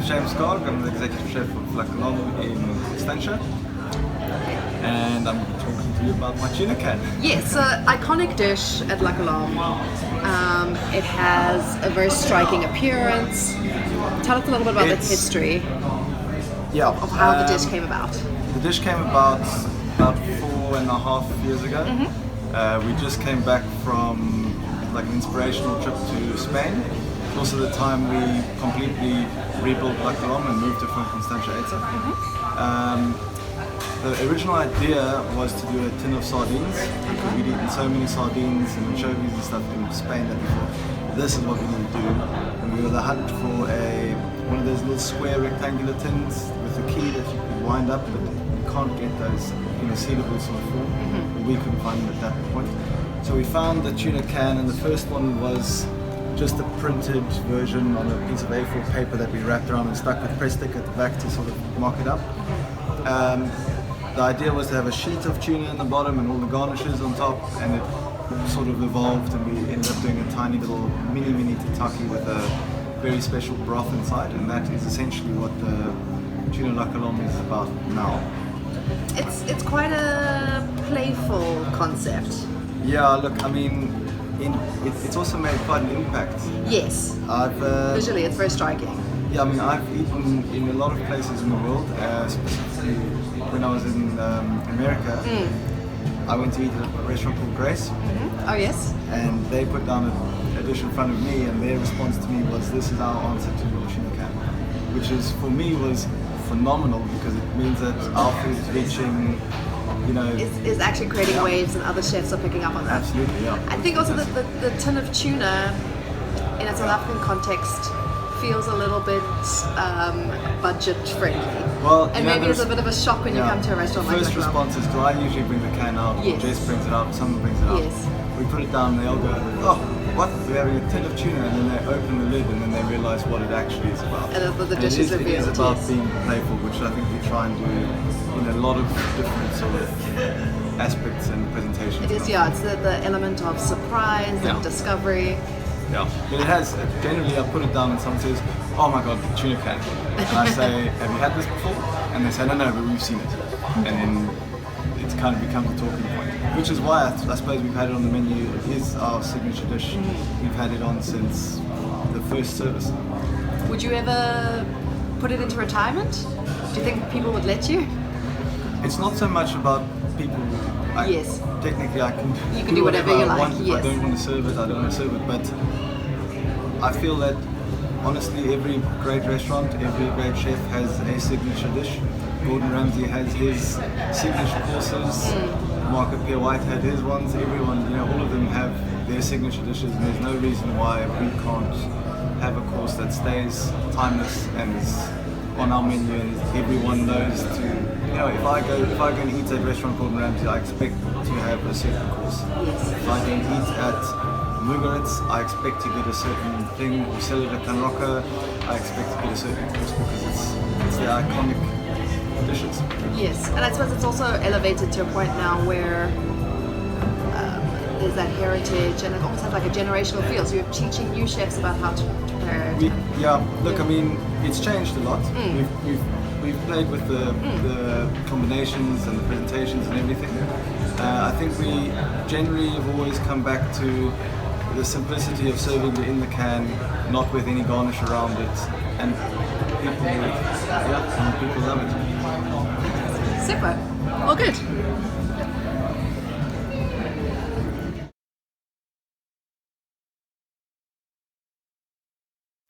is James Gaag. I'm the executive chef of Colombe in Constantia, and I'm talking to you about my tuna can. Yes, so iconic dish at La Colombe. It has a very striking appearance. Tell us a little bit about its history of how the dish came about. The dish came about 4.5 years ago. We just came back from like an inspirational trip to Spain. Also the time we completely rebuilt La Colombe and moved it from Constantia. The original idea was to do a tin of sardines. We'd eaten so many sardines and anchovies and stuff in Spain that we thought, this is what we need to do. And we were on the hunt for one of those little square rectangular tins with a key that you could wind up, but you can't get those in a sealable sort of form. Or we couldn't find them at that point. So we found the tuna can, and the first one was just a printed version on a piece of A4 paper that we wrapped around and stuck with press stick at the back to sort of mark it up. The idea was to have a sheet of tuna in the bottom and all the garnishes on top, and it sort of evolved, and we ended up doing a tiny little mini tataki with a very special broth inside, and that is essentially what the tuna La Colombe is about now. It's quite a playful concept. Yeah, look, I mean, it's also made quite an impact. Yes. Visually, it's very striking. Yeah, I mean, I've eaten in a lot of places in the world, specifically when I was in America. I went to eat at a restaurant called Grace. Oh, yes. And they put down a dish in front of me, and their response to me was, this is our answer to your tuna can, which is, for me, was phenomenal, because it means that our food is reaching, you know, is actually creating waves, and other chefs are picking up on that. Absolutely, yeah. I think also that the tin of tuna in a South African context feels a little bit budget friendly. Well, and maybe it's a bit of a shock when you come to a restaurant like that. First response is, do I usually bring the can out? Yes. Jess brings it out, someone brings it out. Yes. We put it down, and they all go, oh, what? We're having a tin of tuna, and then they open the lid, and then they realise what it actually is about. And the dish is revealed. It is about being playful, which I think we try and do in a lot of different sort of aspects and presentations. It is, yeah. It's the element of surprise and discovery. Yeah, but it has, generally I put it down and someone says, oh my god, the tuna can. And I say, have you had this before? And they say, no, but we've seen it. And then it's kind of becomes a talking point. Which is why I suppose we've had it on the menu. It is our signature dish. We've had it on since the first service. Would you ever put it into retirement? Do you think people would let you? It's not so much about people. Yes. Technically, I can. You can do whatever you like. Want. If I don't want to serve it, I don't want to serve it. But I feel that honestly, every great restaurant, every great chef has a signature dish. Gordon Ramsay has his signature courses. Marco Pierre White had his ones. Everyone, you know, all of them have their signature dishes, and there's no reason why we can't have a course that stays timeless and is on our menu, and everyone knows to, you know, if I go and eat at a restaurant called Ramsay, I expect to have a certain course. Yes. If I go and eat at Mugaritz, I expect to get a certain thing. We sell it at Canroca, I expect to get a certain course, because it's the iconic dishes. Yes, and I suppose it's also elevated to a point now where there's that heritage, and it almost has like a generational feel. So you're teaching new chefs about how to prepare. Look, I mean, it's changed a lot. We've played with the combinations and the presentations and everything. I think we generally have always come back to the simplicity of serving it in the can, not with any garnish around it, and people love it. Super. Well, good.